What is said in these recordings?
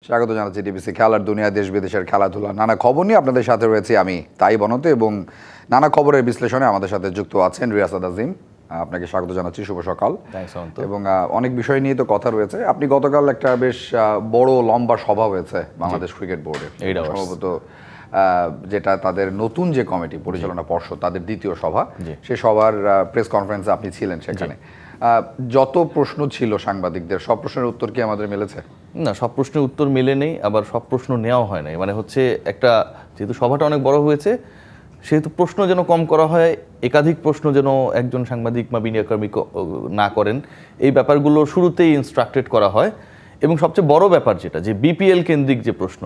স্বাগত জানাচ্ছি টিবিসি খেলার দুনিয়া, দেশ বিদেশের খেলাধুলা নানা খবর নিয়ে আপনাদের সাথে রয়েছি আমি তাই বনত, এবং নানা খবরের বিশ্লেষণে আমাদের সাথে যুক্ত আছেন রিয়াসাদ আজিম। আপনাকে স্বাগত জানাচ্ছি, শুভ সকাল। এবং অনেক বিষয় নিয়ে তো কথা রয়েছে। আপনি গতকাল একটা বেশ বড় লম্বা সভা হয়েছে বাংলাদেশ ক্রিকেট বোর্ডের, সম্ভবত যেটা তাদের নতুন যে কমিটি পরিচালনা পর্ষদ তাদের দ্বিতীয় সভা, সে সভার প্রেস কনফারেন্সে আপনি ছিলেন। সেখানে যত প্রশ্ন ছিল সাংবাদিকদের, সব প্রশ্নের উত্তর কি আমাদের মিলেছে? না, সব প্রশ্নের উত্তর মিলে নেই, আবার সব প্রশ্ন নেওয়া হয় নাই। মানে হচ্ছে একটা, যেহেতু সভাটা অনেক বড় হয়েছে সেহেতু প্রশ্ন যেন কম করা হয়, একাধিক প্রশ্ন যেন একজন সাংবাদিক বা মিডিয়াকর্মী না করেন, এই ব্যাপারগুলো শুরুতেই ইনস্ট্রাক্টেড করা হয়। এবং সবচেয়ে বড় ব্যাপার যেটা, যে বিপিএল কেন্দ্রিক যে প্রশ্ন,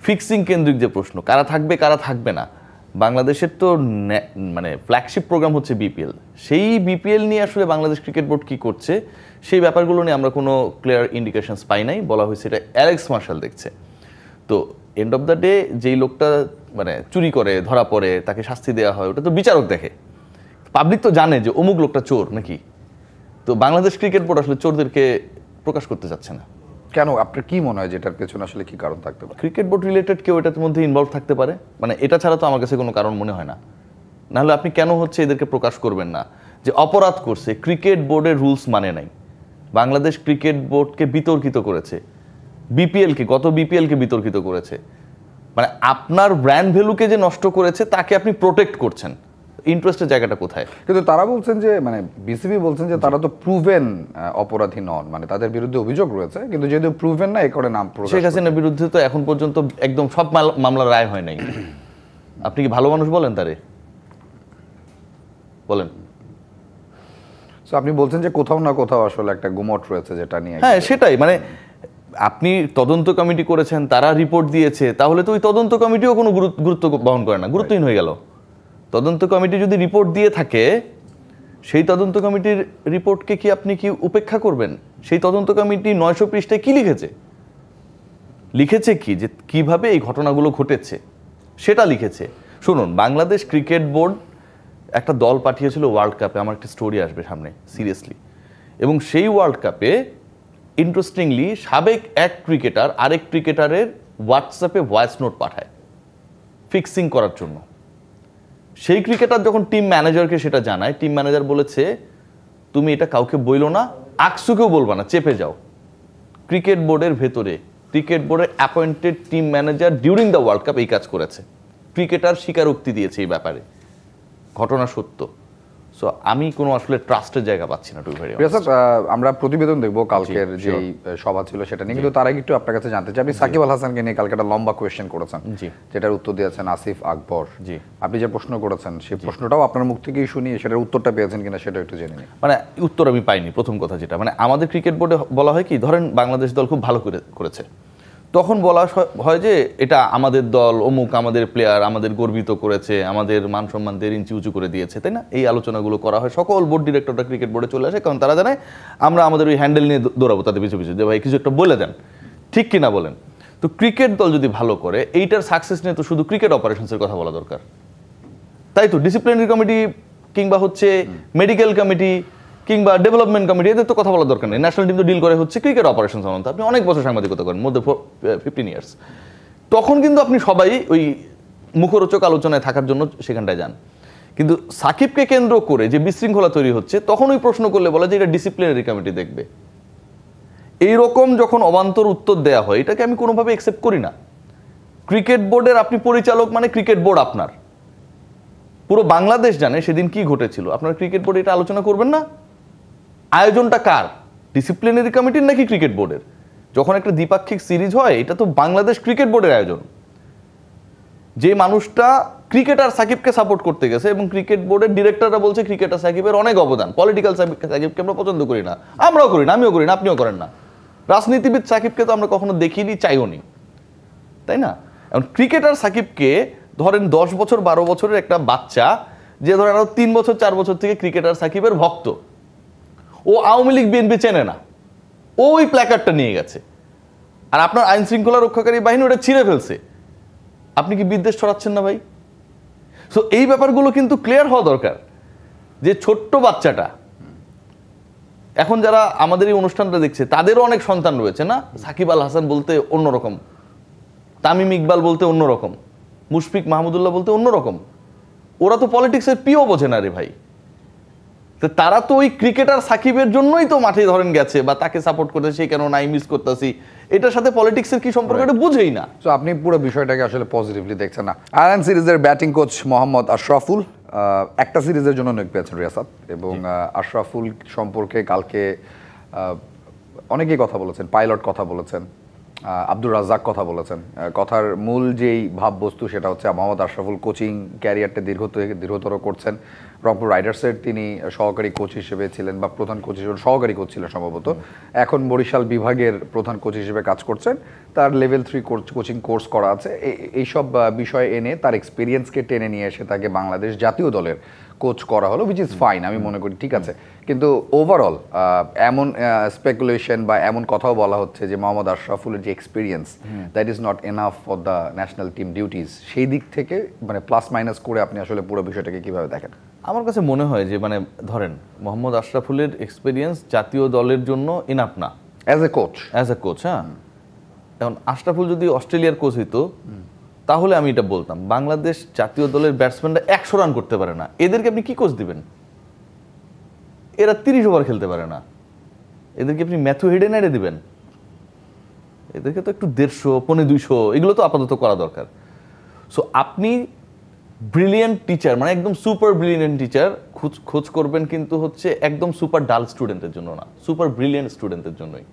ফিক্সিং কেন্দ্রিক যে প্রশ্ন, কারা থাকবে কারা থাকবে না, বাংলাদেশের তো মানে ফ্ল্যাগশিপ প্রোগ্রাম হচ্ছে বিপিএল। সেই বিপিএল নিয়ে আসলে বাংলাদেশ ক্রিকেট বোর্ড কী করছে সেই ব্যাপারগুলো নিয়ে আমরা কোনো ক্লিয়ার ইন্ডিকেশনস পাই নাই। বলা হয়েছে এটা অ্যালেক্স মার্শাল দেখছে। তো এন্ড অফ দ্য ডে যেই লোকটা মানে চুরি করে ধরা পড়ে তাকে শাস্তি দেওয়া হয়, ওটা তো বিচারক দেখে। পাবলিক তো জানে যে অমুক লোকটা চোর নাকি। তো বাংলাদেশ ক্রিকেট বোর্ড আসলে চোরদেরকে প্রকাশ করতে চাচ্ছে না। কেন, আপনার কি মনে হয় যে এটার পেছনে আসলে কি কারণ থাকতে পারে? ক্রিকেট বোর্ড রিলেটেড কেউ এটার মধ্যে ইনভলভ থাকতে পারে, মানে এটা ছাড়া তো আমার কাছে কোনো কারণ মনে হয় না। নাহলে আপনি কেন হচ্ছে এদেরকে প্রকাশ করবেন না যে অপরাধ করছে, ক্রিকেট বোর্ডের রুলস মানে নাই, বাংলাদেশ ক্রিকেট বোর্ডকে বিতর্কিত করেছে, বিপিএলকে, গত বিপিএলকে বিতর্কিত করেছে। মানে আপনার ব্র্যান্ড ভ্যালুকে যে নষ্ট করেছে তাকে আপনি প্রোটেক্ট করছেন, ইন্টারেস্টের জায়গাটা কোথায়? কিন্তু তারা বলছেন যে, মানে বিসিবি বলছেন যে তারা তো প্রুভেন অপরাধী নন, মানে তাদের বিরুদ্ধে অভিযোগ রয়েছে, কিন্তু যেহেতু প্রুভেন না, এ করে নাম প্রকাশ। শেখ হাসিনার বিরুদ্ধে তো এখন পর্যন্ত একদম সব মামলার রায় হয় নাই। আপনি কি ভালো মানুষ বলেন তারে? বলেন। সো আপনি বলছেন যে কোথাও না কোথাও আসলে একটা গুমট রয়েছে যেটা নিয়ে। হ্যাঁ, সেটাই। মানে আপনি তদন্ত কমিটি করেছেন, তারা রিপোর্ট দিয়েছে, তাহলে তো ওই তদন্ত কমিটিও কোনো গুরুত্ব বহন করে না, গুরুত্বহীন হয়ে গেল। তদন্ত কমিটি যদি রিপোর্ট দিয়ে থাকে, সেই তদন্ত কমিটির রিপোর্টকে কি আপনি কি উপেক্ষা করবেন? সেই তদন্ত কমিটি 900 পৃষ্ঠায় কি লিখেছে কি যে কিভাবে এই ঘটনাগুলো ঘটেছে সেটা লিখেছে। শুনুন, বাংলাদেশ ক্রিকেট বোর্ড একটা দল পাঠিয়েছিল ওয়ার্ল্ড কাপে, আমার একটা স্টোরি আসবে সামনে সিরিয়াসলি। এবং সেই ওয়ার্ল্ড কাপে ইন্টারেস্টিংলি সাবেক এক ক্রিকেটার আরেক ক্রিকেটারের হোয়াটসঅ্যাপে ভয়েস নোট পাঠায় ফিক্সিং করার জন্য। সেই ক্রিকেটার যখন টিম ম্যানেজারকে সেটা জানায়, টিম ম্যানেজার বলেছে তুমি এটা কাউকে বইলো না, আকসুকেও বলবা না, চেপে যাও। ক্রিকেট বোর্ডের ভেতরে ক্রিকেট বোর্ডের appointed team manager during the world cup এই কাজ করেছে। ক্রিকেটার স্বীকারোক্তি দিয়েছে এই ব্যাপারে, ঘটনা সত্য। সো আমি কোনো আসলে ট্রাস্টের জায়গা পাচ্ছি না। আমরা প্রতিবেদন দেখবো কালকের যে সভা ছিল সেটা নিয়ে, কিন্তু তার আগে একটু আপনার কাছে জানতে চাই, আপনি সাকিব আল হাসানকে নিয়ে কালকে একটা লম্বা কোয়েশ্চেন করেছেন, যেটার উত্তর দিয়েছেন আসিফ আকবর। আপনি যে প্রশ্ন করেছেন সেই প্রশ্নটাও আপনার মুখ থেকেই শুনি, সেটার উত্তরটা পেয়েছেন কিনা সেটা একটু জেনে নিই। মানে উত্তর আমি পাইনি। প্রথম কথা যেটা, মানে আমাদের ক্রিকেট বোর্ডে বলা হয় কি, ধরেন বাংলাদেশ দল খুব ভালো করেছে, তখন বলা হয় যে এটা আমাদের দল, অমুক আমাদের প্লেয়ার আমাদের গর্বিত করেছে, আমাদের মান সম্মানদের ইঞ্চি উঁচু করে দিয়েছে, তাই না? এই আলোচনাগুলো করা হয়, সকল বোর্ড ডিরেক্টররা ক্রিকেট বোর্ডে চলে আসে, কারণ তারা জানে আমরা আমাদের ওই হ্যান্ডেল নিয়ে দৌড়াবো তাদের পিছু পিছু, যে ভাই কিছু একটা বলে দেন, ঠিক কিনা বলেন। তো ক্রিকেট দল যদি ভালো করে, এইটার সাকসেস নিয়ে তো শুধু ক্রিকেট অপারেশনসের কথা বলা দরকার, তাই তো? ডিসিপ্লিনারি কমিটি কিংবা হচ্ছে মেডিকেল কমিটি কিংবা ডেভেলপমেন্ট কমিটি, এদের তো কথা বলার দরকার নেই। ন্যাশনাল টিম তো ডিল করে হচ্ছে ক্রিকেট অপারেশন সাধারণত। আপনি অনেক বছর সাংবাদিকতা করেন, মধ্যে 15 ইয়ার্স, তখন কিন্তু আপনি সবাই ওই মুখরোচক আলোচনায় থাকার জন্য সেখানটায় যান। কিন্তু সাকিবকে কেন্দ্র করে যে বিশৃঙ্খলা তৈরি হচ্ছে, তখন ওই প্রশ্ন করলে বলা যে এটা ডিসিপ্লিনারি কমিটি দেখবে। এইরকম যখন অবান্তর উত্তর দেওয়া হয়, এটাকে আমি কোনোভাবে অ্যাকসেপ্ট করি না। ক্রিকেট বোর্ডের আপনি পরিচালক, মানে ক্রিকেট বোর্ড আপনার, পুরো বাংলাদেশ জানে সেদিন কি ঘটেছিল। আপনার ক্রিকেট বোর্ডে এটা আলোচনা করবেন না? আয়োজনটা কার, ডিসিপ্লিনারি কমিটির নাকি ক্রিকেট বোর্ডের? যখন একটা দ্বিপাক্ষিক সিরিজ হয়, এটা তো বাংলাদেশ ক্রিকেট বোর্ডের আয়োজন। যে মানুষটা ক্রিকেটার সাকিবকে সাপোর্ট করতে গেছে, এবং ক্রিকেট বোর্ডের ডিরেক্টররা বলছে ক্রিকেটার সাকিবের অনেক অবদান, পলিটিক্যাল সাকিবকে আমরা পছন্দ করি না, আমরাও করি না, আমিও করি না, আপনিও করেন না, রাজনীতিবিদ সাকিবকে তো আমরা কখনো দেখিনি, চাইও নি, তাই না? এখন ক্রিকেটার সাকিবকে ধরেন 10 বছর 12 বছরের একটা বাচ্চা, যে ধরেন আরো 3 বছর 4 বছর থেকে ক্রিকেটার সাকিবের ভক্ত, ও আওয়ামী লীগ বিএনপি চেনে না, ওই প্ল্যাকার্ডটা নিয়ে গেছে, আর আপনার আইন শৃঙ্খলা রক্ষাকারী বাহিনী ওটা ছিঁড়ে ফেলছে। আপনি কি বিদ্বেষ ছড়াচ্ছেন না ভাই? সো এই ব্যাপারগুলো কিন্তু ক্লিয়ার হওয়া দরকার, যে ছোট্ট বাচ্চাটা এখন যারা আমাদের এই অনুষ্ঠানটা দেখছে তাদেরও অনেক সন্তান রয়েছে না, সাকিব আল হাসান বলতে অন্যরকম, তামিম ইকবাল বলতে অন্যরকম, মুশফিক মাহমুদুল্লাহ বলতে অন্যরকম। ওরা তো পলিটিক্সের পিও বোঝে না রে ভাই। তো তারা তো ওই ক্রিকেটার সাকিবের জন্যই তো মাঠে ধরেন গেছে বা তাকে সাপোর্ট করতে, সেই কেন নাই মিস করতেছি, এটার সাথে পলিটিক্সের কি সম্পর্ক এটা বুঝেই না। তো আপনি পুরো বিষয়টাকে আসলে পজিটিভলি দেখছেন না। আয়ারল্যান্ড সিরিজের ব্যাটিং কোচ মোহাম্মদ আশরাফুল একটা সিরিজের জন্য নিয়োগ পেয়েছেন রিয়াসাত, এবং আশরাফুল সম্পর্কে কালকে অনেকেই কথা বলেছেন, পাইলট কথা বলেছেন, আব্দুর রাজ্জাক কথা বলেছেন। কথার মূল যেই ভাববস্তু সেটা হচ্ছে মোহাম্মদ আশরাফুল কোচিং ক্যারিয়ারটা দীর্ঘতর করছেন। রংপুর রাইডার্সের তিনি সহকারী কোচ হিসেবে ছিলেন, বা প্রধান কোচ হিসেবে, সহকারী কোচ ছিলেন সম্ভবত। এখন বরিশাল বিভাগের প্রধান কোচ হিসেবে কাজ করছেন। তার লেভেল 3 কোচিং কোর্স করা আছে। এইসব বিষয় এনে তার এক্সপিরিয়েন্সকে টেনে নিয়ে এসে তাকে বাংলাদেশ জাতীয় দলের কোচ করা হলো, উইচ ইজ ফাইন, আমি মনে করি ঠিক আছে। কিন্তু ওভারঅল এমন স্পেকুলেশন বা এমন কথাও বলা হচ্ছে যে মোহাম্মদ আশরাফুলের যে experience, that is not enough for the national team duties. সেই দিক থেকে মানে প্লাস মাইনাস করে আপনি আসলে পুরো বিষয়টাকে কিভাবে দেখেন? আমার কাছে মনে হয় যে মানে ধরেন মোহাম্মদ আশরাফুলের এক্সপিরিয়েন্স জাতীয় দলের জন্য এনাফ না অ্যাজ এ কোচ। হ্যাঁ, এখন আশরাফুল যদি অস্ট্রেলিয়ার কোচ হইতো তাহলে আমি এটা বলতাম, বাংলাদেশ জাতীয় দলের ব্যাটসম্যানরা 100 রান করতে পারে না, এদেরকে আপনি কি কোচ দিবেন? এরা 30 ওভার খেলতে পারে না, এদেরকে আপনি ম্যাথু হেডেনারে দিবেন? এদেরকে তো একটু 150, 200 এগুলো তো আপাতত করা দরকার। সো আপনি ব্রিলিয়েন্ট টিচার, মানে একদম সুপার ব্রিলিয়েন্ট টিচার খোঁজ করবেন, কিন্তু হচ্ছে একদম সুপার ডাল স্টুডেন্টের জন্য না, সুপার ব্রিলিয়েন্ট স্টুডেন্টের জন্যই।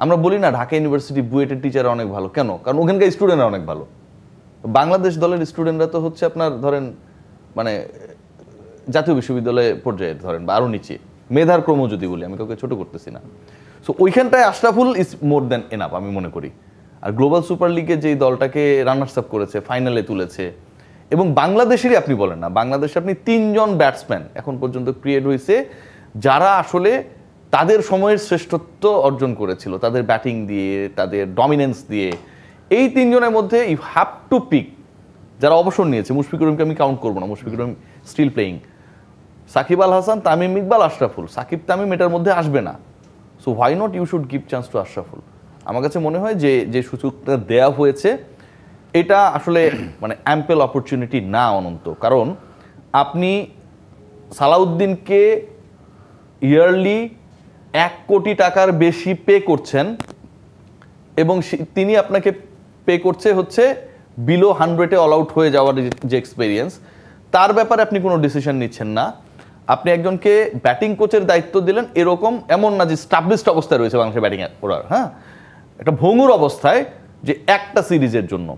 আমরা বলি না ঢাকা ইউনিভার্সিটি বুয়েটের টিচার অনেক ভালো, কেন? কারণ ওখানকার স্টুডেন্টরা অনেক ভালো। বাংলাদেশ দলের স্টুডেন্টরা তো হচ্ছে আপনার ধরেন মানে জাতীয় বিশ্ববিদ্যালয় পর্যায়ে ধরেন বা আরও নিচে, মেধার ক্রম যদি বলি, আমি কাউকে ছোট করতেছি না। সো ওইখানটায় Ashraful is more than enough আমি মনে করি। আর গ্লোবাল সুপার লিগে যেই দলটাকে রানার্স আপ করেছে, ফাইনালে তুলেছে, এবং বাংলাদেশেরই আপনি বলেন না, বাংলাদেশে আপনি 3 জন ব্যাটসম্যান এখন পর্যন্ত ক্রিয়েট হয়েছে যারা আসলে তাদের সময়ের শ্রেষ্ঠত্ব অর্জন করেছিল, তাদের ব্যাটিং দিয়ে, তাদের ডমিনেন্স দিয়ে। এই 3 জনের মধ্যে ইউ হ্যাভ টু পিক, যারা অবসর নিয়েছে, মুশফিকুর রহিমকে আমি কাউন্ট করবো না, মুশফিকুর রহিম স্টিল প্লেয়িং, সাকিব আল হাসান, তামিম ইকবাল, আশরাফুল। সাকিব তামিম এটার মধ্যে আসবে না। So why not you should give chance to Ashraful. আমার কাছে মনে হয় যে সুযোগটা দেয়া হয়েছে এটা আসলে মানে অ্যাম্পেল অপরচুনিটি না অনন্ত। কারণ আপনি সালাউদ্দিনকে ইয়ারলি 1 কোটি টাকার বেশি পে করছেন, এবং তিনি আপনাকে পে করছে হচ্ছে বিলো 100-এ অল আউট হয়ে যাওয়ার যে এক্সপিরিয়েন্স, তার ব্যাপারে আপনি কোনো ডিসিশন নিচ্ছেন না। আপনি একজনকে ব্যাটিং কোচের দায়িত্ব দিলেন, এমন না যে স্টাবলিশড অবস্থায় রয়েছে বাংলাদেশের ব্যাটিং করার, হ্যাঁ, একটা ভঙ্গুর অবস্থায়, যে একটা সিরিজের জন্য।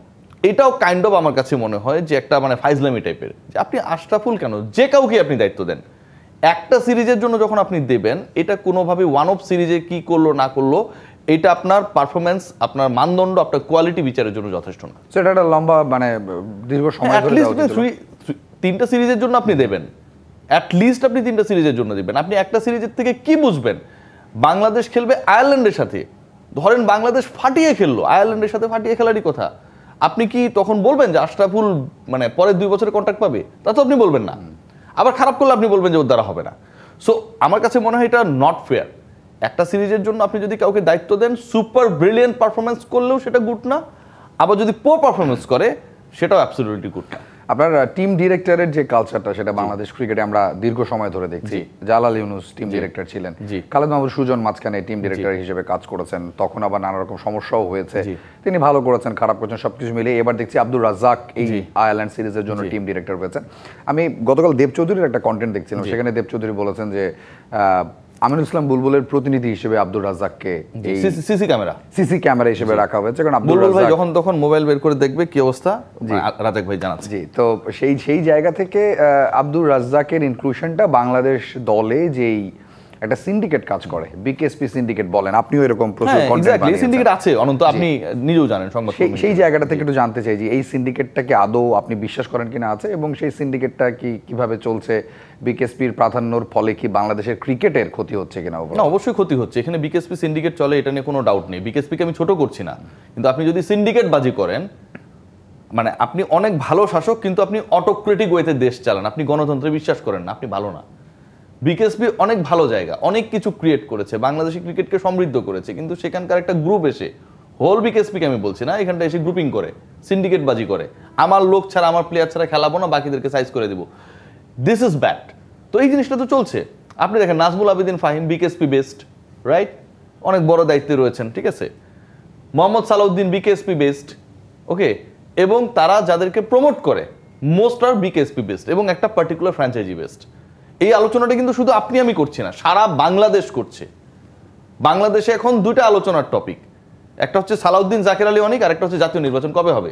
এটাও কাইন্ড অফ আমার কাছে মনে হয় যে একটা মানে ফাইজলামি টাইপের, যে আপনি আশরাফুল কেন, যে কাউকে আপনি দায়িত্ব দেন, একটা সিরিজের জন্য যখন আপনি দেবেন, এটা কোনোভাবে ওয়ান অফ সিরিজে কি করলো না করলো, এটা আপনার পারফরমেন্স, আপনার মানদণ্ড, আপনার কোয়ালিটি বিচারের জন্য যথেষ্ট না। সেটা একটা লম্বা মানে দীর্ঘ সময় ধরে 3টা সিরিজের জন্য আপনি দেবেন, অ্যাটলিস্ট আপনি 3টা সিরিজের জন্য দিবেন। আপনি একটা সিরিজের থেকে কি বুঝবেন? বাংলাদেশ খেলবে আয়ারল্যান্ডের সাথে, ধরেন বাংলাদেশ ফাটিয়ে খেললো, আয়ারল্যান্ডের সাথে ফাটিয়ে খেলারই কথা। আপনি কি তখন বলবেন যে আশরাফুল মানে পরের 2 বছরের কন্ট্রাক্ট পাবে? তা তো আপনি বলবেন না। আবার খারাপ করলে আপনি বলবেন যে ওর দ্বারা হবে না। সো আমার কাছে মনে হয় এটা নট ফেয়ার। একটা সিরিজের জন্য আপনি যদি কাউকে দায়িত্ব দেন, সুপার ব্রিলিয়েন্ট পারফরমেন্স করলেও সেটা গুড না, আবার যদি পোর পারফরমেন্স করে সেটাও অ্যাবসলিউটলি গুড না। আপনার টিম ডিরেক্টরের যে কালচারটা, সেটা বাংলাদেশ ক্রিকেটে আমরা দীর্ঘ সময় ধরে দেখছি। জালাল ইউনুস টিম ডিরেক্টর ছিলেন, খালেদ মাহমুদ সুজন মাঝখানে টিম ডিরেক্টর হিসেবে কাজ করেছেন, তখন আবার নানা রকম সমস্যাও হয়েছে, তিনি ভালো করেছেন, খারাপ করেছেন, সবকিছু মিলিয়ে এবার দেখছি আব্দুর রাজ্জাক এই আয়ারল্যান্ড সিরিজের জন্য টিম ডিরেক্টর হয়েছেন। আমি গতকাল দেব চৌধুরীর একটা কন্টেন্ট দেখছিলাম, সেখানে দেব চৌধুরী বলেছেন যে আমিনুল ইসলাম বুলবুলের প্রতিনিধি হিসেবে আব্দুর রাজ্জাককে সিসি ক্যামেরা হিসেবে রাখা হয়েছে, কারণ আব্দুল রাজ্জাক যখন তখন মোবাইল বের করে দেখবে কি অবস্থা, রাজ্জাক ভাই জানাচ্ছে। জি, তো সেই জায়গা থেকে আব্দুর রাজ্জাকের ইনক্লুশনটা বাংলাদেশ দলে যেই একটা সিন্ডিকেট কাজ করে, বিকেএসপি সিন্ডিকেট বলেন, আপনিও এরকম প্রচুর কন্টেন্ট বানিয়েছেন, সিন্ডিকেট আছে অনন্ত, আপনি নিজেও জানেন সংবাদ, সেই জায়গাটা থেকে একটু জানতে চাই যে এই সিন্ডিকেটটাকে আদৌ আপনি বিশ্বাস করেন কিনা আছে, এবং সেই সিন্ডিকেটটা কিভাবে চলছে, বিকেএসপির প্রাধান্যর ফলে কি বাংলাদেশের ক্রিকেটের ক্ষতি হচ্ছে কিনা? না, অবশ্যই ক্ষতি হচ্ছে। এখানে বিকেএসপি সিন্ডিকেট চলে, এটা নিয়ে কোনো ডাউট নেই। বিকেএসপিকে আমি ছোট করছি না, কিন্তু আপনি যদি সিন্ডিকেট বাজি করেন, মানে আপনি অনেক ভালো শাসক কিন্তু আপনি অটোক্রেটিক ওয়েতে দেশ চালান, আপনি গণতন্ত্রে বিশ্বাস করেন না, আপনি ভালো না। বিকেএসপি অনেক ভালো জায়গা, অনেক কিছু ক্রিয়েট করেছে, বাংলাদেশি ক্রিকেটকে সমৃদ্ধ করেছে, কিন্তু সেখানকার একটা গ্রুপ এসে, হোল বিকেএসপিকে আমি বলছি না, এখানটা এসে গ্রুপিং করে, সিন্ডিকেট বাজি করে, আমার লোক ছাড়া, আমার প্লেয়ার ছাড়া খেলাবো না, বাকিদেরকে সাইজ করে দিব। This is bad. তো এই জিনিসটা তো চলছে। আপনি দেখেন Nazmul Abedin Fahim BKSP based, right, অনেক বড় দায়িত্বে রয়েছেন, ঠিক আছে। মোহাম্মদ সালাউদ্দিন বিকেএসপি বেসড, ওকে, এবং তারা যাদেরকে প্রমোট করে মোস্ট আর বিকেএসপি বেসড এবং একটা পার্টিকুলার ফ্র্যাঞ্চাইজি বেসড। এই আলোচনাটা কিন্তু শুধু আপনি আমি করছি না, সারা বাংলাদেশ করছে। বাংলাদেশে এখন দুইটা আলোচনার টপিক, একটা হচ্ছে সালাউদ্দিন জাকের আলী অনিক, আর একটা হচ্ছে জাতীয় নির্বাচন কবে হবে।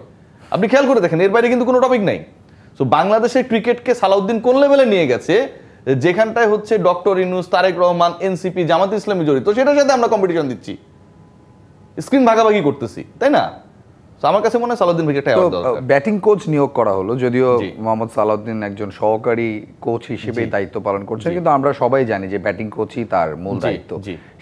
আপনি খেয়াল করে দেখেন, এর বাইরে কিন্তু কোনো টপিক নাই। তো বাংলাদেশের ক্রিকেটকে সালাউদ্দিন কোন লেভেলে নিয়ে গেছে, যেখানটায় হচ্ছে ডক্টর ইউনূস, তারেক রহমান, এনসিপি, জামাত ইসলামী জড়িত, সেটার সাথে আমরা কম্পিটিশন দিচ্ছি, স্ক্রিন ভাগাভাগি করতেছি, তাই না? আমার কাছে মনে হয় সালাউদ্দিন ভাইকে একটা অ্যাওয়ার্ড দেওয়া দরকার। ব্যাটিং কোচ নিয়োগ করা হলো, যদিও মোহাম্মদ সালাউদ্দিন একজন সহকারী কোচ হিসেবেই দায়িত্ব পালন করছেন, কিন্তু আমরা সবাই জানি যে ব্যাটিং কোচই তার মূল দায়িত্ব।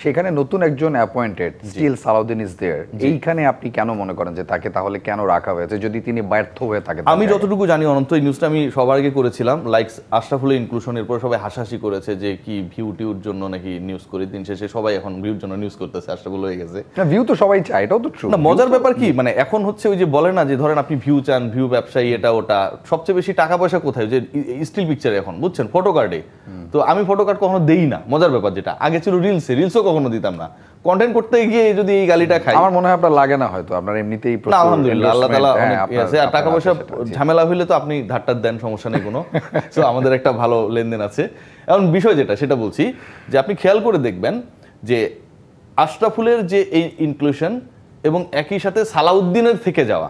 সেখানে নতুন একজন appointed, still Salauddin is there. এইখানে আপনি কেন মনে করেন যে তাকে তাহলে কেন রাখা হয়েছে, যদি তিনি ব্যর্থ হয়ে থাকে? আমি যতটুকু জানি অনন্ত, এই নিউজটা আমি সবার আগে করেছিলাম, লাইক আশরাফুলের ইনক্লুশন, এরপর সবাই হাসাহাসি করেছে যে কি ভিউ টিউর জন্য নাকি নিউজ করে, দিন শেষে সবাই এখন ভিউর জন্য নিউজ করতেছে, আশরাফুল হয়ে গেছে। ভিউ তো সবাই চায়, এটাও তো ট্রু। না, মজার ব্যাপার কি, মানে এখন হচ্ছে ওই যে বলে না যে ধরেন আপনি ভিউ চান, ভিউ ব্যবসায়ী, এটা ওটা, সবচেয়ে বেশি টাকা পয়সা কোথায়, যে স্টিল পিকচারে এখন, বুঝছেন, ফটো কার্ডে। তো আমি ফটো কার্ড কখনো দেই না, মজার ব্যাপার যেটা আগে ছিল রিলসে, রিলসও কখনো দিতাম না। কন্টেন্ট করতে গিয়ে যদি এই গালিটা খাই, আমার মনে হয় আপনার লাগে না, হয়তো আপনার এমনিতেই না, আলহামদুলিল্লাহ আল্লাহ তাআলা অনেক আছে। আর টাকা পয়সা ঝামেলা হইলে তো আপনি ধারটার দেন, সমস্যা নেই কোনো। তো আমাদের একটা ভালো লেনদেন আছে। এখন বিষয় যেটা, সেটা বলছি যে আপনি খেয়াল করে দেখবেন যে আশরাফুলের যে এই ইনক্লুশন এবং একই সাথে সালাউদ্দিনের থেকে যাওয়া,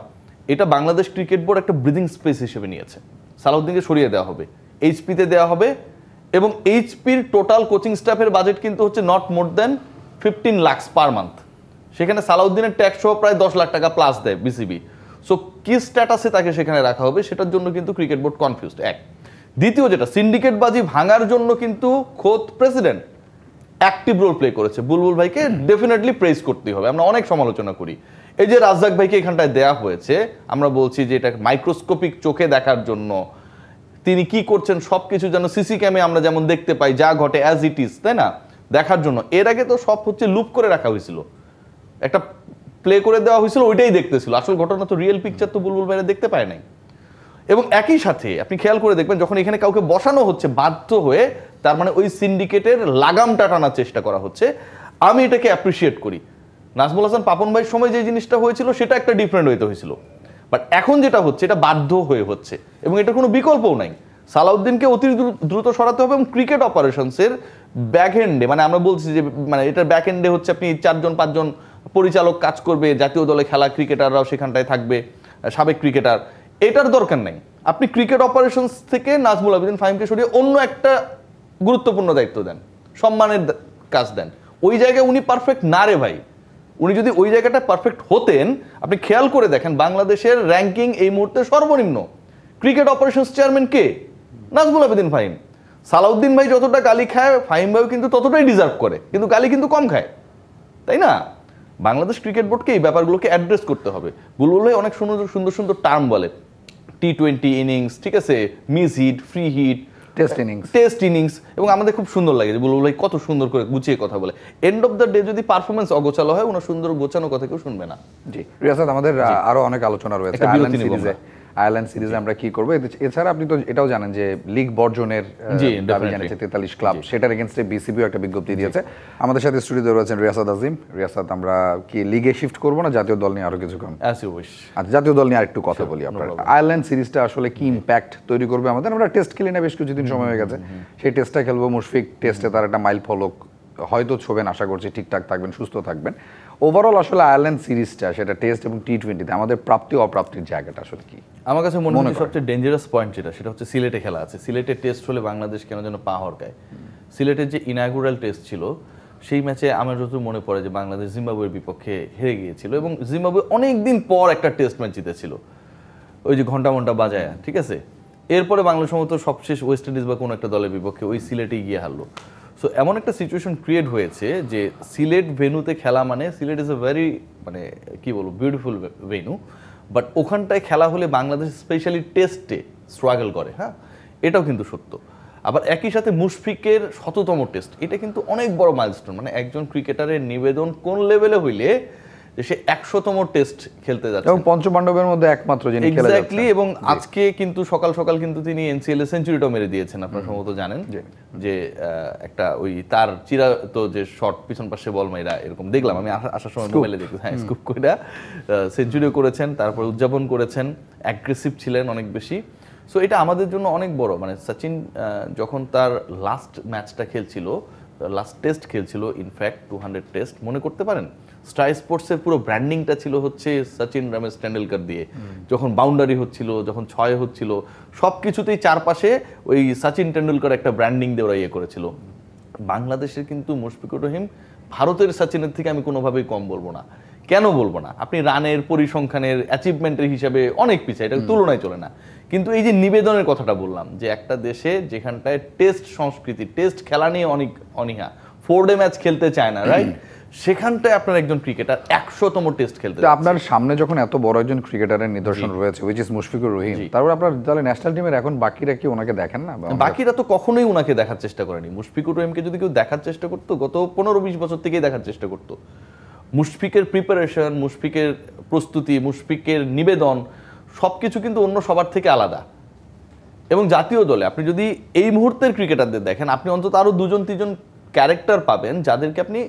এটা বাংলাদেশ ক্রিকেট বোর্ড একটা ব্রিদিং স্পেস হিসেবে নিয়েছে। সালাউদ্দিনকে সরিয়ে দেওয়া হবে, এইচপিতে দেওয়া হবে, এবং এইচপির টোটাল কোচিং স্টাফের বাজেট কিন্তু হচ্ছে not more than 15 lakh per month. সেখানে সালাউদ্দিনের ট্যাক্স সহ প্রায় 10 লাখ টাকা প্লাস দেয় বিসিবি। সো কি স্ট্যাটাসে তাকে সেখানে রাখা হবে, সেটার জন্য কিন্তু ক্রিকেট বোর্ড কনফিউজড। এক, দ্বিতীয় যেটা, সিন্ডিকেট বাজি ভাঙার জন্য কিন্তু খোদ প্রেসিডেন্ট অ্যাক্টিভ রোল প্লে করেছে। বুলবুল ভাইকে ডেফিনেটলি প্রেজ করতেই হবে, আমরা অনেক সমালোচনা করি। এই যে রাজ্জাক ভাইকে এখানটায় দেয়া হয়েছে, আমরা বলছি যে এটা মাইক্রোস্কোপিক চোখে দেখার জন্য, তিনি কি করছেন সবকিছু যেন সিসি ক্যামে আমরা যেমন দেখতে পাই, যা ঘটে অ্যাজ ইট ইজ, তাই না, দেখার জন্য। এর আগে তো সব হচ্ছে লুপ করে রাখা হয়েছিল, একটা প্লে করে দেওয়া হয়েছিল, ওইটাই দেখতেছিল, আসল ঘটনা তো রিয়েল পিকচার তো বুলবুল ভাইরা দেখতে পায় নাই। এবং একই সাথে আপনি খেয়াল করে দেখবেন, যখন এখানে কাউকে বসানো হচ্ছে বাধ্য হয়ে, তার মানে ওই সিন্ডিকেটের লাগামটা টানার চেষ্টা করা হচ্ছে। আমি এটাকে অ্যাপ্রিসিয়েট করি। নাজমুল হাসান পাপন ভাইয়ের সময় যে জিনিসটা হয়েছিল সেটা একটা ডিফারেন্ট হইতে হয়েছিল, বাট এখন যেটা হচ্ছে এটা বাধ্য হয়ে হচ্ছে, এবং এটা কোনো বিকল্পও নাই। সালাউদ্দিনকে অতি দ্রুত সরাতে হবে, এবং ক্রিকেট অপারেশনসের ব্যাক এন্ডে, মানে আমরা বলছি যে মানে এটার ব্যাক এন্ডে হচ্ছে আপনি 4-5জন পরিচালক কাজ করবে, জাতীয় দলে খেলা ক্রিকেটাররাও সেখানটায় থাকবে, সাবেক ক্রিকেটার, এটার দরকার নেই। আপনি ক্রিকেট অপারেশনস থেকে নাজমুল আবেদিন ফাহিমকে সরিয়ে অন্য একটা গুরুত্বপূর্ণ দায়িত্ব দেন, সম্মানের কাজ দেন। ওই জায়গায় উনি পারফেক্ট না রে ভাই। উনি যদি ওই জায়গাটা পারফেক্ট হতেন, আপনি খেয়াল করে দেখেন বাংলাদেশের র্যাঙ্কিং এই মুহূর্তে সর্বনিম্ন। ক্রিকেট অপারেশনস চেয়ারম্যান কে? নাজমুল আবেদিন ফাহিম। সালাউদ্দিন ভাই যতটা গালি খায়, ফাহিম ভাইও কিন্তু ততটাই ডিজার্ভ করে, কিন্তু গালি কিন্তু কম খায়, তাই না? বাংলাদেশ ক্রিকেট বোর্ডকে এই ব্যাপারগুলোকে অ্যাড্রেস করতে হবে। বুলবুল ভাই অনেক সুন্দর সুন্দর সুন্দর টার্ম বলে, টি20 ইনিংস, ঠিক আছে, miss hit, free hit, test innings, এবং আমাদের খুব সুন্দর লাগে যে বুলবুল ভাই কত সুন্দর করে গুছিয়ে কথা বলে। এন্ড অফ দ্য ডে যদি পারফরমেন্স অগোছালো হয়, ওনার সুন্দর গোছানো কথা কেউ শুনবে না। জি রিয়াসাত, আমাদের আরো অনেক আলোচনা রয়েছে আয়ারল্যান্ড সিরিজে আমরা কি করবো। এছাড়া আপনি তো এটাও জানেন যে লিগ বর্জনের দাবি জানিয়েছে 43 ক্লাব, সেটার এগেইনস্টে বিসিবিও একটা বিজ্ঞপ্তি দিয়েছে। আমাদের সাথে স্টুডিওতে রয়েছেন রিয়াসাত আজিম। রিয়াসাত, আমরা কি লিগে শিফট করবো না জাতীয় দল নিয়ে আরো কিছুক্ষণ? আচ্ছা, জাতীয় দল নিয়ে আরেকটু কথা বলি। আপনার আয়ারল্যান্ড সিরিজটা আসলে কি ইম্প্যাক্ট তৈরি করবে আমাদের? আমরা টেস্ট খেলি না, বেশ কিছুদিন সময় হয়ে গেছে, সেই টেস্টটা খেলবো। মুশফিক টেস্টে তার একটা মাইল ফলক হয়তো ছোবেন, আশা করছি ঠিকঠাক থাকবেন, সুস্থ থাকবেন। ওভারঅল আসলে আয়ারল্যান্ড সিরিজটা, সেটা টেস্ট এবং টি20তে আমাদের প্রাপ্তি অপ্রাপ্তির জায়গাটা আসলে কি? আমার কাছে মনে হয় সবচেয়ে ডেঞ্জারাস পয়েন্ট যেটা, সেটা হচ্ছে সিলেটে খেলা আছে। সিলেটে টেস্ট হলে বাংলাদেশ কেন যেন পা হরকায়। সিলেটের যে ইনাগুরাল টেস্ট ছিল, সেই ম্যাচে আমার যত মনে পড়ে যে বাংলাদেশ জিম্বাবুয়ের বিপক্ষে হেরে গিয়েছিল, এবং জিম্বাবুয়ে অনেকদিন পর একটা টেস্ট ম্যাচ জিতেছিল, ওই যে ঘন্টা বাজায়, ঠিক আছে। এরপরে বাংলাদেশ সম্ভবত সবশেষ ওয়েস্ট ইন্ডিজ বা কোনো একটা দলের বিপক্ষে ওই সিলেটে গিয়ে হারলো। সো এমন একটা সিচুয়েশন ক্রিয়েট হয়েছে যে সিলেট ভেন্যুতে খেলা, মানে সিলেট ইজ এ ভেরি, মানে কি বলবো, বিউটিফুল ভেন্যু, বাট ওখানটায় খেলা হলে বাংলাদেশ স্পেশালি টেস্টে স্ট্রাগল করে। হ্যাঁ, এটাও কিন্তু সত্য। আবার একই সাথে মুশফিকের ১০০তম টেস্ট, এটা কিন্তু অনেক বড় মাইলস্টোন। মানে একজন ক্রিকেটারের নিবেদন কোন লেভেলে হইলে যে সে ১০০তম টেস্ট খেলতে যাচ্ছে, এবং পঞ্চপাণ্ডবের মধ্যে একমাত্র যিনি খেলে যাচ্ছেন। এক্স্যাক্টলি। এবং আজকে কিন্তু সকাল সকাল কিন্তু তিনি এনসিএল এ সেঞ্চুরিটাও মেরে দিয়েছেন, আপনারা সম্ভবত জানেন যে একটা ওই তার চিরায়ত যে শট পিছন পাশে বল মাইরা এরকম দেখলাম আমি আসার সময় মোবাইলে দেখি, হ্যাঁ স্কুপ কইরা সেঞ্চুরিও করেছেন, তারপর উদযাপন করেছেন, অ্যাগ্রেসিভ ছিলেন অনেক বেশি। সো এটা আমাদের জন্য অনেক বড়। মানে সচিন যখন তার লাস্ট ম্যাচটা খেলছিল, লাস্ট টেস্ট খেলছিল, ইনফ্যাক্ট 200 টেস্ট, মনে করতে পারেন স্টার স্পোর্টসের পুরো ব্র্যান্ডিংটা ছিল হচ্ছে সচিন রমেশ টেন্ডুলকার দিয়ে। যখন বাউন্ডারি হচ্ছিল, যখন ছয় হচ্ছিল, সব কিছুতেই চারপাশে ওই সচিন টেন্ডুলকার একটা ব্র্যান্ডিং দিয়ে ওরা ইয়ে করেছিল। বাংলাদেশের কিন্তু মুশফিকুর রহিম ভারতের সচিনের থেকে আমি কোনোভাবেই কম বলবো না। কেন বলবো না? আপনি রানের পরিসংখ্যানের অ্যাচিভমেন্টের হিসাবে অনেক পিছিয়ে, এটা তুলনায় চলে না। কিন্তু এই যে নিবেদনের কথাটা বললাম, যে একটা দেশে যেখানটায় টেস্ট সংস্কৃতি, টেস্ট খেলা নিয়ে অনেক অনীহা, 4 ডে ম্যাচ খেলতে চায় না, রাইট, সেখানটায় আপনার একজন ক্রিকেটার ১০০তম টেস্ট খেলতে, আপনার সামনে যখন এত বড় একজন ক্রিকেটারের নিদর্শন রয়েছে, হুইচ ইজ মুশফিকুর রহিম, তারপর আপনার তাহলে ন্যাশনাল টিমের এখন বাকিরা কি ওনাকে দেখেন না? বাকিরা তো কখনোই ওনাকে দেখার চেষ্টা করেনি। মুশফিকুর রহিমকে যদি কেউ দেখার চেষ্টা করতো, গত 15-20 বছর থেকেই দেখার চেষ্টা করতো। মুশফিকের প্রিপারেশন, মুশফিকের প্রস্তুতি, মুশফিকের নিবেদন সবকিছু কিন্তু অন্য সবার থেকে আলাদা। এবং জাতীয় দলে আপনি যদি এই মুহূর্তের ক্রিকেটারদের দেখেন, আপনি অন্তত আরো 2-3জন ক্যারেক্টার পাবেন যাদেরকে আপনি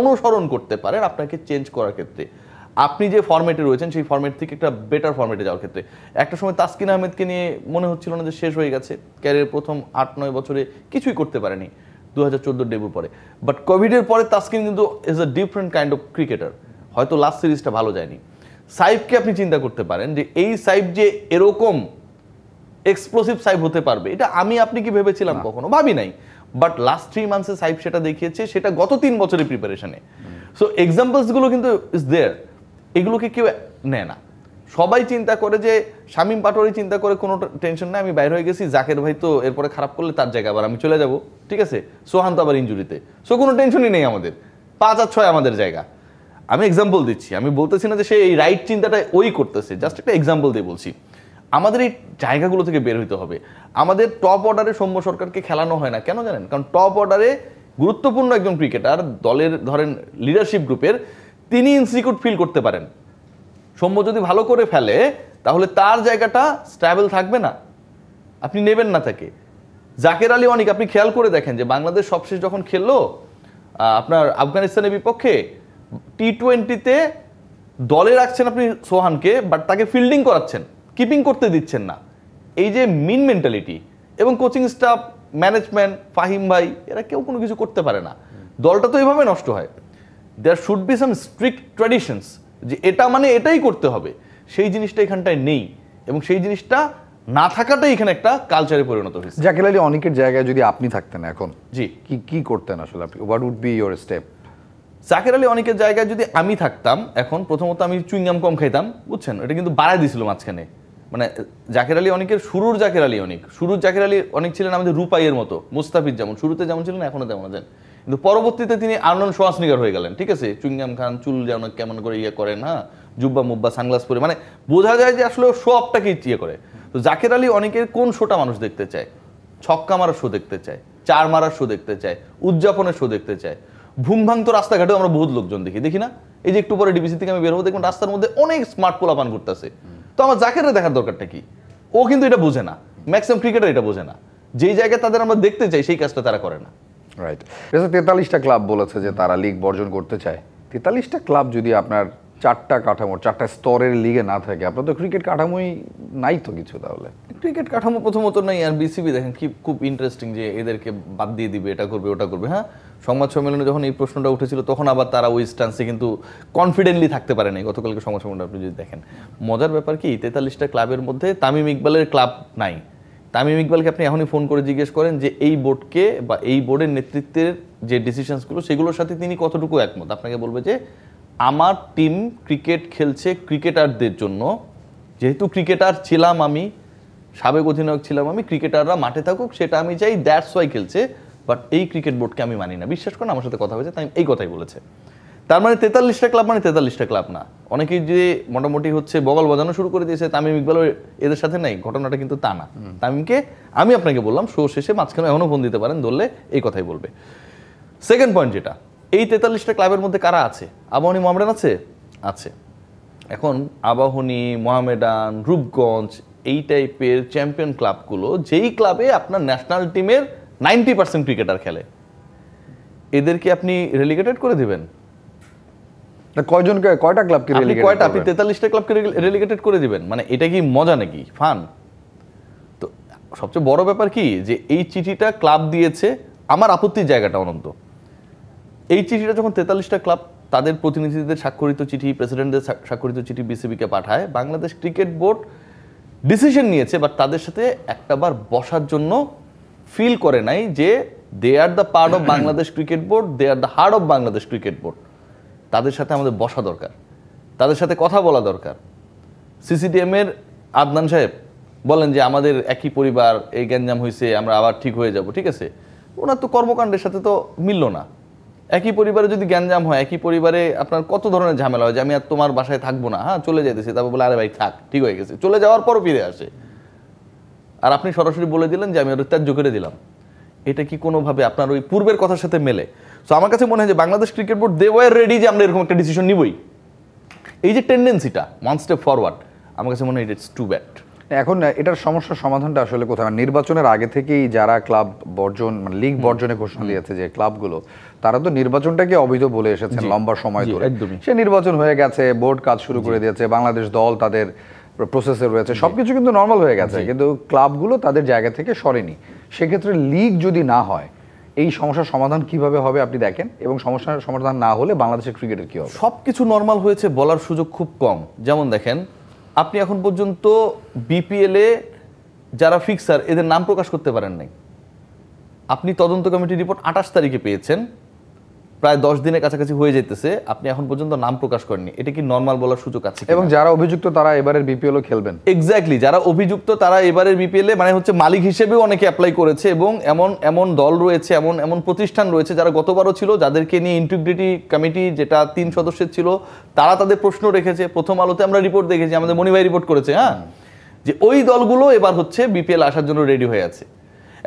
অনুসরণ করতে পারেন আপনাকে চেঞ্জ করার ক্ষেত্রে। আপনি যে ফরম্যাটে রয়েছেন সেই ফরম্যাট থেকে একটা বেটার ফরম্যাটে যাওয়ার ক্ষেত্রে। একটা সময় তাসকিন আহমেদকে নিয়ে মনে হচ্ছিল না যে শেষ হয়ে গেছে, ক্যারিয়ার প্রথম 8-9 বছরে কিছুই করতে পারেনি 2014 ডেবিউর পরে। বাট কোভিডের পরে তাসকিন কিন্তু is a different kind of cricketer. হয়তো লাস্ট সিরিজটা ভালো যায়নি। সাইফকে আপনি চিন্তা করতে পারেন যে এই সাইফ যে এরকম এক্সপ্লোসিভ সাইফ হতে পারবে, এটা আমি আপনি কি ভেবেছিলাম? কখনো ভাবি নাই। বাট লাস্ট 3 মান্থসে সাইফ সেটা দেখিয়েছে, সেটা গত 3 বছরের প্রিপারেশনে। সো এক্সাম্পলসগুলো কিন্তু ইজ দেয়ার, এগুলোকে কেউ নেয় না। সবাই চিন্তা করে যে শামীম পাটোয়ারি চিন্তা করে কোনো টেনশন নেই, আমি বাইরে হয়ে গেছি, জাকের ভাই তো এরপরে খারাপ করলে তার জায়গায় আবার আমি চলে যাব, ঠিক আছে, সোহান তো আবার ইনজুরিতে, সো কোনো টেনশনই নেই আমাদের, 5 আর 6 আমাদের জায়গা। আমি এক্সাম্পল দিচ্ছি, আমি বলতেছি না যে সে এই রাইট চিন্তাটা ওই করতেছে, জাস্ট একটা এক্সাম্পল দিয়ে বলছি। আমাদের এই জায়গাগুলো থেকে বের হইতে হবে। আমাদের টপ অর্ডারে সৌম্য সরকারকে খেলানো হয় না, কেন জানেন? কারণ টপ অর্ডারে গুরুত্বপূর্ণ একজন ক্রিকেটার, দলের ধরেন লিডারশিপ গ্রুপের, তিনি ইনসিকিউর ফিল করতে পারেন। সৌম্য যদি ভালো করে ফেলে তাহলে তার জায়গাটা স্ট্যাবল থাকবে না, আপনি নেবেন না তাকে। জাকের আলী অনেক, আপনি খেয়াল করে দেখেন যে বাংলাদেশ সবশেষ যখন খেললো আপনার আফগানিস্তানের বিপক্ষে, টি-20তে দলে রাখছেন আপনি সোহানকে, বাট তাকে ফিল্ডিং করাচ্ছেন, কিপিং করতে দিচ্ছেন না। এই যে মিন মেন্টালিটি, এবং কোচিং স্টাফ, ম্যানেজমেন্ট, ফাহিম ভাই, এরা কেউ কোনো কিছু করতে পারে না। দলটা তো এইভাবে নষ্ট হয়। There should be some strict traditions, যে এটা মানে এটাই করতে হবে, সেই জিনিসটা এখানটায় নেই। এবং সেই জিনিসটা না থাকাটাই এখানে একটা কালচারে পরিণত হয়েছে। জাকির আলী অনেকের জায়গায় যদি আপনি থাকতেন এখন, জি, কি করতেন আসলে আপনি? What would be your step? Jaker Ali অনেকের জায়গায় যদি আমি থাকতাম এখন, প্রথমত আমি চুইংগাম কম খাইতাম, বুঝছেন, এটা কিন্তু বাড়াই দিছিল মাঝখানে। মানে জাকের আলী অনেকের শুরুর জাকের আলী অনেক ছিলেন আমাদের রূপাইয়ের মতো, মুস্তাফিজ যেমন শুরুতে যেমন ছিলেন এখনো তেমন আছেন, কিন্তু পরবর্তীতে তিনি আর্নল্ড শোয়ার্জনেগার হয়ে গেলেন, ঠিক আছে, চুইংগাম খান, চুল যেমন কেমন করে ইয়ে করেন, হ্যাঁ, জুব্বা মুব্বা সানগ্লাস পরে, মানে বোঝা যায় যে আসলে শো অফটাকে ইয়ে করে। তো জাকের আলী অনেকের কোন শোটা মানুষ দেখতে চায়? ছক্কা মারার শো দেখতে চায়, 4 মারার শো দেখতে চায়, উদযাপনের শো দেখতে চায়। ভুং ভাং তো রাস্তাঘাটেও আমরা বহুত লোকজন দেখি না? এই যে একটু পরে ডিবিসি থেকে আমি বের হবো, দেখবেন রাস্তার মধ্যে অনেক স্মার্ট পোলাপান ঘুরতেছে। তো আমার জাকেরে দেখার দরকারটা কি? ও কিন্তু এটা বোঝে না, ম্যাক্সিমাম ক্রিকেটার এটা বোঝে না। যেই জায়গায় তাদের আমরা দেখতে চাই সেই কাজটা তারা করে না। রাইট। 43টা ক্লাব বলেছে যে তারা লিগ বর্জন করতে চায়। 43টা ক্লাব যদি আপনার 4টা কাঠামো, 4টা স্তরের লিগে না থাকে, আপনার তো ক্রিকেট কাঠামোই নাই তো কিছু। তাহলে ক্রিকেট কাঠামো প্রথমত নাই। আর বিসিবি দেখেন কি খুব ইন্টারেস্টিং, যে এদেরকে বাদ দিয়ে দিবে, এটা করবে ওটা করবে। হ্যাঁ, সংবাদ সম্মেলনে যখন এই প্রশ্নটা উঠেছিল তখন আবার তারা ওই স্ট্যান্সে কিন্তু কনফিডেন্টলি থাকতে পারে নাই। গতকালকে সংবাদ সম্মেলনে আপনি যদি দেখেন, মজার ব্যাপার কি, 43টা ক্লাবের মধ্যে তামিম ইকবালের ক্লাব নাই। তামিম ইকবালকে আপনি এখনই ফোন করে জিজ্ঞেস করেন যে এই বোর্ডকে বা এই বোর্ডের নেতৃত্বের যে ডিসিশনসগুলো সেগুলোর সাথে তিনি কতটুকু একমত। আপনাকে বলবে যে আমার টিম ক্রিকেট খেলছে ক্রিকেটারদের জন্য, যেহেতু ক্রিকেটার ছিলাম আমি, সাবেক অধিনায়ক ছিলাম আমি, ক্রিকেটাররা মাঠে থাকুক সেটা আমি চাই, দ্যাটস ওয়াই খেলছে, বাট এই ক্রিকেট বোর্ডকে আমি মানি না। বিশ্বাস করেন, আমার সাথে কথা হয়েছে, তাই এই কথাই বলেছে। তার মানে 43টা ক্লাব মানে 43টা ক্লাব না। অনেকেই যে মোটামুটি হচ্ছে বগল বাজানো শুরু করে দিয়েছে তামিম ইকবাল এদের সাথে নাই, ঘটনাটা কিন্তু তা না। তামিমকে আমি আপনাকে বললাম শো শেষে মাঝখানে এখনো ফোন দিতে পারেন, ধরলে এই কথাই বলবে। সেকেন্ড পয়েন্ট যেটা, এই 43টা ক্লাবের মধ্যে কারা আছে? আবাহনী মোহামেডান আছে। এখন আবাহনী, মোহামেডান, রূপগঞ্জ এই টাইপের চ্যাম্পিয়ন ক্লাবগুলো, যেই ক্লাবে আপনার ন্যাশনাল টিমের 90% ক্রিকেটার খেলে, এদেরকে আপনি রেলিগেটেড করে দিবেন? কয়টা ক্লাবকে আপনি 43টা ক্লাবকে রেলিগেটেড করে দিবেন? মানে এটা কি মজা নাকি, ফান? তো সবচেয়ে বড় ব্যাপার কি, যে এই চিঠিটা ক্লাব দিয়েছে, আমার আপত্তির জায়গাটা অনন্ত, এই চিঠিটা যখন 43টা ক্লাব তাদের প্রতিনিধিদের স্বাক্ষরিত চিঠি, প্রেসিডেন্টদের স্বাক্ষরিত চিঠি বিসিবিকে পাঠায়, বাংলাদেশ ক্রিকেট বোর্ড ডিসিশন নিয়েছে, বাট তাদের সাথে একটাবার বসার জন্য ফিল করে নাই যে they are the part of Bangladesh cricket board, they are the heart of Bangladesh cricket board. তাদের সাথে আমাদের বসা দরকার, তাদের সাথে কথা বলা দরকার। সিসিডিএম এর আদনান সাহেব বলেন যে আমাদের একই পরিবার, এই গ্যাঞ্জাম হয়েছে, আমরা আবার ঠিক হয়ে যাব, ঠিক আছে, ওনার তো কর্মকাণ্ডের সাথে তো মিলল না। একই পরিবারে যদি গ্যাঞ্জাম হয়, একই পরিবারে আপনার কত ধরনের ঝামেলা হয়, যে আমি আর তোমার বাসায় থাকবো না, হ্যাঁ চলে যেতেছি, তারপর বলে আরে ভাই থাক, ঠিক হয়ে গেছে, চলে যাওয়ার পরও ফিরে আসে। আর আপনি সরাসরি বলে দিলেন যে আমি ওর ত্যায্য করে দিলাম। এটা কি কোনোভাবে আপনার ওই পূর্বের কথার সাথে মেলে? সো আমার কাছে মনে হয় যে Bangladesh cricket board they were ready যে আমরা এরকম একটা ডিসিশন নিবই। এই যে টেন্ডেন্সিটা ওয়ান স্টেপ ফরওয়ার্ড, আমার কাছে মনে হয় ইটস টু ব্যাড। এখন এটার সমস্যার সমাধানটা আসলে কোথায়? নির্বাচনের আগে থেকেই যারা ক্লাব বর্জন, মানে লিগ বর্জনের ঘোষণা দিয়েছে যে ক্লাবগুলো, তারা তো নির্বাচনটাকে অবৈধ বলে এসেছেন লম্বা সময় ধরে। সে নির্বাচন হয়ে গেছে, বোর্ড কাজ শুরু করে দিয়েছে, বাংলাদেশ দল তাদের প্রসেসে রয়েছে, সবকিছু কিন্তু নর্মাল হয়ে গেছে, কিন্তু ক্লাবগুলো তাদের জায়গা থেকে সরেনি। সেক্ষেত্রে লিগ যদি না হয়, এই সমস্যার সমাধান কিভাবে হবে আপনি দেখেন, এবং সমস্যার সমাধান না হলে বাংলাদেশের ক্রিকেটের কি হবে? সবকিছু নর্মাল হয়েছে বলার সুযোগ খুব কম। যেমন দেখেন, আপনি এখন পর্যন্ত বিপিএল এ যারা ফিক্সার এদের নাম প্রকাশ করতে পারেন নাই। আপনি তদন্ত কমিটি রিপোর্ট 28 তারিখে পেয়েছেন, প্রায় 10 দিনের কাছাকাছি হয়ে যেতেছে, আপনি এখন পর্যন্ত নাম প্রকাশ করেননি। এটা কি নর্মাল বলার সুযোগ আছে? এবং যারা অভিযুক্ত তারা এবারের বিপিএলও খেলবেন। এক্স্যাক্টলি, যারা অভিযুক্ত তারা এবারের বিপিএল এ মানে হচ্ছে মালিক হিসেবেও অনেকে অ্যাপ্লাই করেছে, এবং এমন দল রয়েছে, এমন প্রতিষ্ঠান রয়েছে যারা গতবারও ছিল, যাদেরকে নিয়ে ইন্টিগ্রিটি কমিটি যেটা 3 সদস্যের ছিল, তারা তাদের প্রশ্ন রেখেছে। প্রথম আলোতে আমরা রিপোর্ট দেখেছি, আমাদের মনিভাই রিপোর্ট করেছে, হ্যাঁ, যে ওই দলগুলো এবার হচ্ছে বিপিএল আসার জন্য রেডি হয়ে আছে।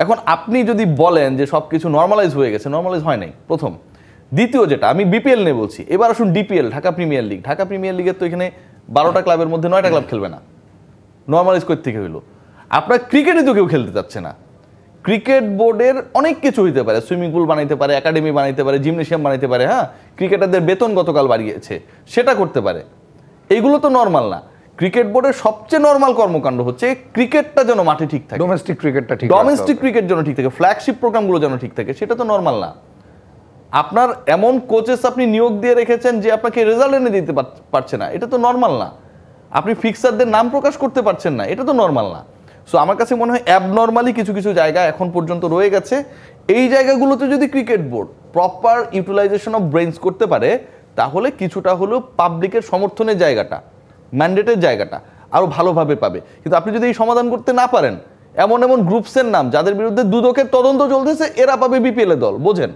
এখন আপনি যদি বলেন যে সবকিছু নর্মালাইজ হয়ে গেছে, নর্মালাইজ হয় নাই, প্রথম। দ্বিতীয় যেটা, আমি বিপিএল নিয়ে বলছি, এবার আসুন DPL, Dhaka premier league. Dhaka premier লিগের তো এখানে 12টা ক্লাবের মধ্যে 9টা ক্লাব খেলবে না। নর্মালাইজ করতে থেকে হইলো। আপনার ক্রিকেটে তো কেউ খেলতে চাচ্ছে না। ক্রিকেট বোর্ডের অনেক কিছু হইতে পারে, সুইমিং পুল বানাইতে পারে, একাডেমি বানাইতে পারে, জিমনেশিয়াম বানাইতে পারে, হ্যাঁ, ক্রিকেটারদের বেতন গতকাল বাড়িয়েছে, সেটা করতে পারে। এইগুলো তো নর্মাল না। ক্রিকেট বোর্ডের সবচেয়ে নর্মাল কর্মকাণ্ড হচ্ছে ক্রিকেটটা যেন মাঠে ঠিক থাকে, ডোমেস্টিক ক্রিকেটটা ঠিক, ডোমেস্টিক ক্রিকেট যেন ঠিক থাকে, ফ্ল্যাগশিপ প্রোগ্রামগুলো যেন ঠিক থাকে, সেটা তো নর্মাল না। আপনার এমন কোচেস আপনি নিয়োগ দিয়ে রেখেছেন যে আপনাকে রেজাল্ট এনে দিতে পারছে না, এটা তো নর্মাল না। আপনি ফিক্সারদের নাম প্রকাশ করতে পারছেন না, এটা তো নর্মাল না। সো আমার কাছে মনে হয় অ্যাবনর্মালি কিছু কিছু জায়গা এখন পর্যন্ত রয়ে গেছে। এই জায়গাগুলোতে যদি cricket board proper utilisation of brains করতে পারে, তাহলে কিছুটা হলেও পাবলিকের সমর্থনের জায়গাটা, ম্যান্ডেটের জায়গাটা আরও ভালোভাবে পাবে। কিন্তু আপনি যদি এই সমাধান করতে না পারেন, এমন গ্রুপসের নাম যাদের বিরুদ্ধে দুদকের তদন্ত চলতেছে, এরা পাবে বিপিএল এর দল, বোঝেন?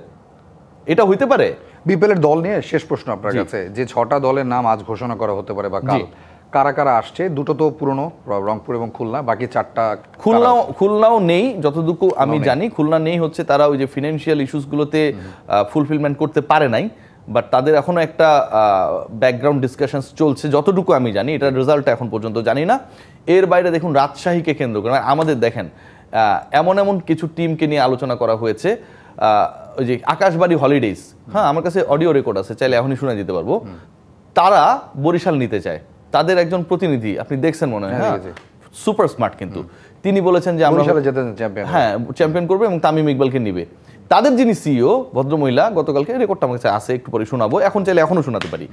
এটা হইতে পারে? বিপিএল এর দল নিয়ে শেষ প্রশ্ন আপনার কাছে, যে 6টা দলের নাম আজ ঘোষণা করা হতে পারে বা কাল, কারা কারা আসছে? দুটো তো পুরনো, রংপুর এবং খুলনা, বাকি 4টা। খুলনাও নেই যতটুকু আমি জানি, খুলনা নেই হচ্ছে তারা ওই যে ফিনান্সিয়াল ইস্যুসগুলোতে ফুলফিলমেন্ট করতে পারে নাই, বাট তাদের এখনো একটা ব্যাকগ্রাউন্ড ডিসকাশনস চলছে যতটুকু আমি জানি, এটার রেজাল্টটা এখন পর্যন্ত জানি না। এর বাইরে দেখুন রাজশাহীকে কেন্দ্র করে আমাদের দেখেন এমন কিছু টিমকে নিয়ে আলোচনা করা হয়েছে। ওই যে আকাশবাড়ি হলিডেজ, হ্যাঁ, আমার কাছে অডিও রেকর্ড আছে, চাইলে এখনই শুনে দিতে পারবো। তারা বরিশাল নিতে চায়, তাদের একজন প্রতিনিধি আপনি দেখছেন মনে হয়, হ্যাঁ, সুপার স্মার্ট, কিন্তু তিনি বলেছেন যে আমরা হ্যাঁ চ্যাম্পিয়ন করবো এবং তামিম ইকবালকে নিবে। তাদের যিনি সিইও ভদ্রমহিলা, গতকালকে রেকর্ডটা আমার কাছে আছে, একটু পরে শোনাবো, এখন চাইলে এখনো শোনাতে পারি।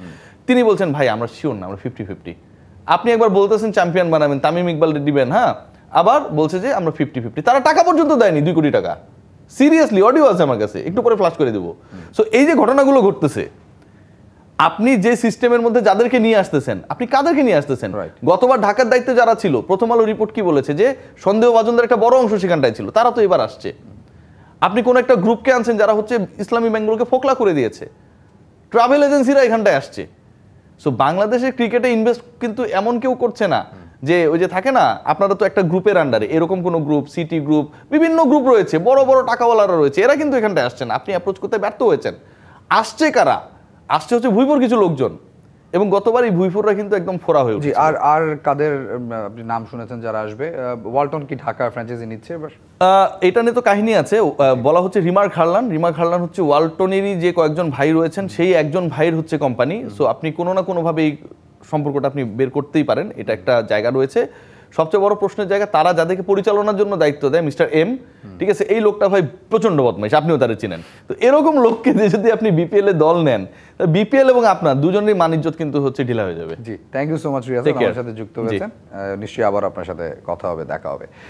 তিনি বলছেন ভাই আমরা শিওর না, আমরা 50-50। আপনি একবার বলতেছেন চ্যাম্পিয়ন বানাবেন, তামিম ইকবাল দিবেন, হ্যাঁ, আবার বলছে যে আমরা 50-50। তারা টাকা পর্যন্ত দেয়নি, 2 কোটি টাকা। সিরিয়াসলি অডিও আছে আমার কাছে, একটু পরে ফ্ল্যাশ করে দেবো। সো এই যে ঘটনাগুলো ঘটতেছে, আপনি যে সিস্টেমের মধ্যে যাদেরকে নিয়ে আসতেছেন, আপনি কাদেরকে নিয়ে আসতেছেন? গতবার ঢাকার দায়িত্বে যারা ছিল, প্রথম আলো রিপোর্ট কি বলেছে যে সন্দেহভাজনদের একটা বড় অংশ সেখানটায় ছিল, তারা তো এবার আসছে। আপনি কোন একটা গ্রুপকে আনছেন যারা হচ্ছে ইসলামী ব্যাংকগুলোকে ফোকলা করে দিয়েছে। ট্রাভেল এজেন্সিরা এখানটায় আসছে। সো বাংলাদেশের ক্রিকেটে ইনভেস্ট কিন্তু এমন কেউ করছে না যে ওই যে থাকে না, আপনারা তো একটা গ্রুপের আন্ডারে, এরকম কোনো গ্রুপ, সিটি গ্রুপ, বিভিন্ন গ্রুপ রয়েছে, বড় বড় টাকাওয়ালারা রয়েছে, এরা কিন্তু এখানটায় আসছেন, আপনি অ্যাপ্রোচ করতে ব্যর্থ হয়েছেন। আসছে কারা? আসছে হচ্ছে ভুইপুর কিছু লোকজন, এবং গতবার এই ভুইপুররা কিন্তু একদম ফোরা হয়ে জি, উঠেছে। আর কাদের আপনি নাম শুনেছেন যারা আসবে? ওয়ালটন কি ঢাকা ফ্র্যাঞ্চাইজি নিচ্ছে এবার? এটা নিয়ে তো কাহিনী আছে, বলা হচ্ছে রিমার খারলান হচ্ছে ওয়ালটনেরই যে কয়েকজন ভাই রয়েছেন, সেই একজন ভাইয়ের হচ্ছে কোম্পানি। সো আপনি কোনো না কোনোভাবে এই সম্পর্কটা আপনি বের করতেই পারেন, এটা একটা জায়গা রয়েছে। সবচেয়ে বড় প্রশ্নের জায়গা, তারা যাদেরকে পরিচালনার জন্য দায়িত্ব দেয়, মিস্টার এম, ঠিক আছে, এই লোকটা ভাই প্রচন্ড বদমাইশ, আপনিও তারা চিনেন। তো এরকম লোককে দিয়ে যদি আপনি বিপিএল এ দল নেন, বিপিএল এবং আপনার দুজনেরই মানিজ্জত কিন্তু হচ্ছে ঢিলা হয়ে যাবে। জি, thank you so much Riyaz, আমার সাথে যুক্ত হয়েছেন। নিশ্চয়ই আবার আপনার সাথে কথা হবে, দেখা হবে।